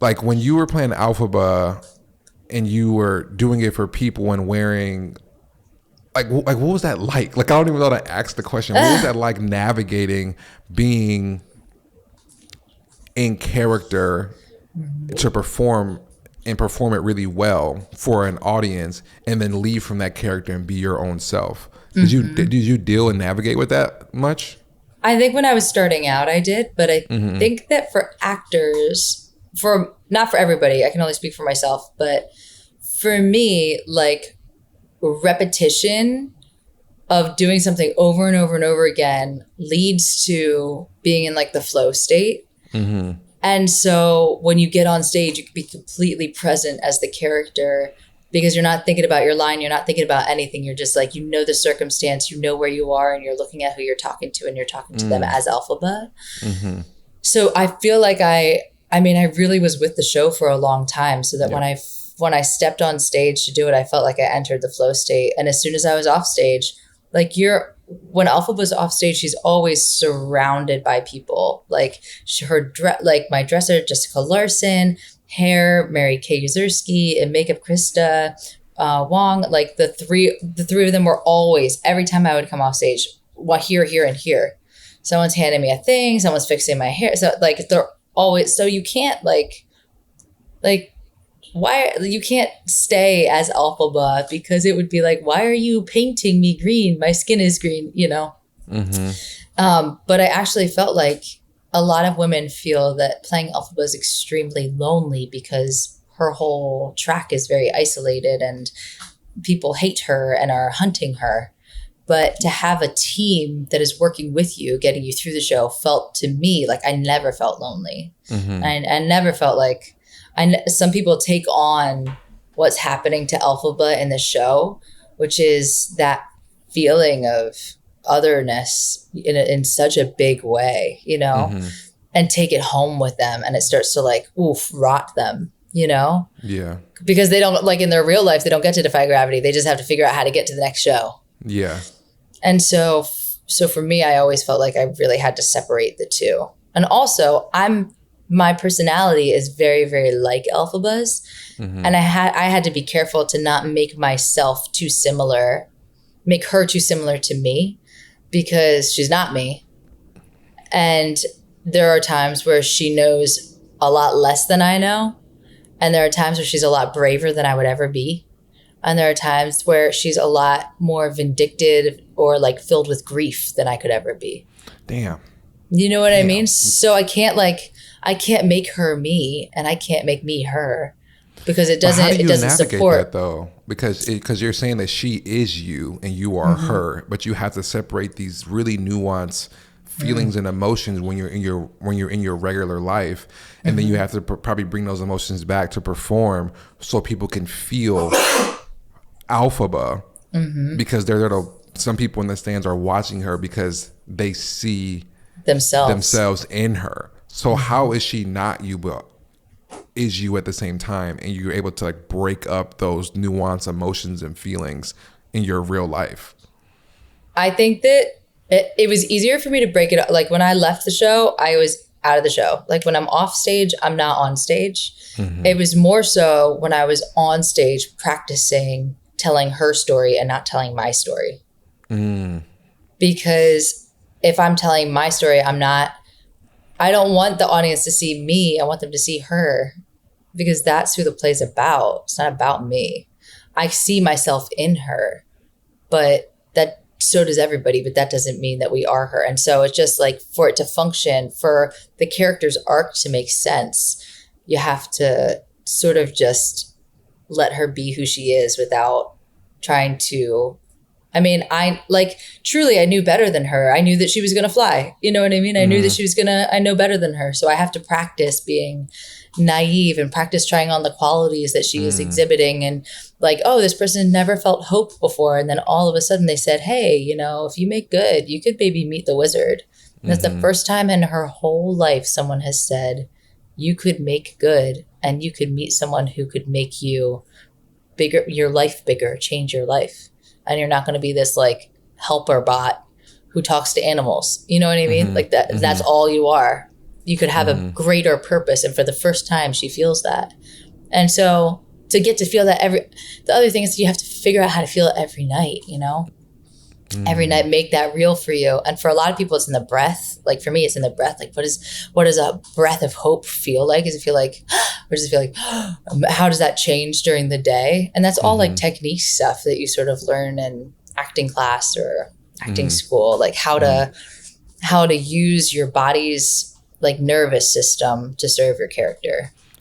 like when you were playing Elphaba and you were doing it for people and wearing like what was that like? Like I don't even know how to ask the question. What was that like navigating being in character to perform and perform it really well for an audience and then leave from that character and be your own self? Did you deal and navigate with that much? I think when I was starting out, I did, but I think that for actors, for not for everybody, I can only speak for myself, but for me, like repetition of doing something over and over and over again leads to being in like the flow state. And so when you get on stage, you can be completely present as the character because you're not thinking about your line. You're not thinking about anything. You're just like, you know, the circumstance, you know where you are, and you're looking at who you're talking to, and you're talking to them as Elphaba. So I feel like I really was with the show for a long time, so that when I stepped on stage to do it, I felt like I entered the flow state. And as soon as I was off stage, like when Elphaba's off stage, she's always surrounded by people. Like like my dresser, Jessica Larson, hair, Mary Kay Uzerski, and makeup, Krista Wong. Like the three of them were always, every time I would come off stage, here, and here. Someone's handing me a thing. Someone's fixing my hair. So like they're always, so you can't like why you can't stay as Elphaba because it would be like, why are you painting me green? My skin is green, you know? But I actually felt like a lot of women feel that playing Elphaba is extremely lonely because her whole track is very isolated and people hate her and are hunting her. But to have a team that is working with you, getting you through the show, felt to me like I never felt lonely. I never felt like, some people take on what's happening to Elphaba in the show, which is that feeling of otherness in such a big way, you know, and take it home with them. And it starts to like, rot them, you know? Yeah. Because they don't, like in their real life, they don't get to defy gravity. They just have to figure out how to get to the next show. Yeah. And so for me, I always felt like I really had to separate the two. And also my personality is very, very like Elphaba's. And I had to be careful to not make myself too similar, make her too similar to me, because she's not me. And there are times where she knows a lot less than I know. And there are times where she's a lot braver than I would ever be. And there are times where she's a lot more vindictive or like filled with grief than I could ever be. Damn. You know what I mean? So I can't make her me and I can't make me her because it doesn't support that though, because you're saying that she is you and you are her, but you have to separate these really nuanced feelings and emotions when you're in your regular life, and then you have to probably bring those emotions back to perform so people can feel Elphaba, because some people in the stands are watching her because they see themselves in her. So how is she not you, but is you at the same time, and you're able to like break up those nuanced emotions and feelings in your real life? I think that it was easier for me to break it up. Like when I left the show, I was out of the show. Like when I'm off stage, I'm not on stage. It was more so when I was on stage practicing telling her story and not telling my story. Because if I'm telling my story, I don't want the audience to see me. I want them to see her, because that's who the play's about. It's not about me. I see myself in her, but so does everybody, but that doesn't mean that we are her. And so it's just like, for it to function, for the character's arc to make sense, you have to sort of just let her be who she is without trying to, truly, I knew better than her. I knew that she was going to fly. You know what I mean? I knew that I know better than her. So I have to practice being naive and practice trying on the qualities that she is exhibiting, and like, oh, this person never felt hope before. And then all of a sudden they said, hey, you know, if you make good, you could maybe meet the wizard. And that's the first time in her whole life someone has said, you could make good and you could meet someone who could make you bigger, your life bigger, change your life. And you're not going to be this like helper bot who talks to animals. You know what I mean? Like that's all you are. you could have a greater purpose. And for the first time, she feels that. And so to get to feel that the other thing is you have to figure out how to feel it every night, you know? Every night, make that real for you. And for a lot of people, it's in the breath. Like for me, it's in the breath. Like what does a breath of hope feel like? Does it feel like, or does it feel like, how does that change during the day? And that's all like technique stuff that you sort of learn in acting class or acting school, like how to use your body's like nervous system to serve your character.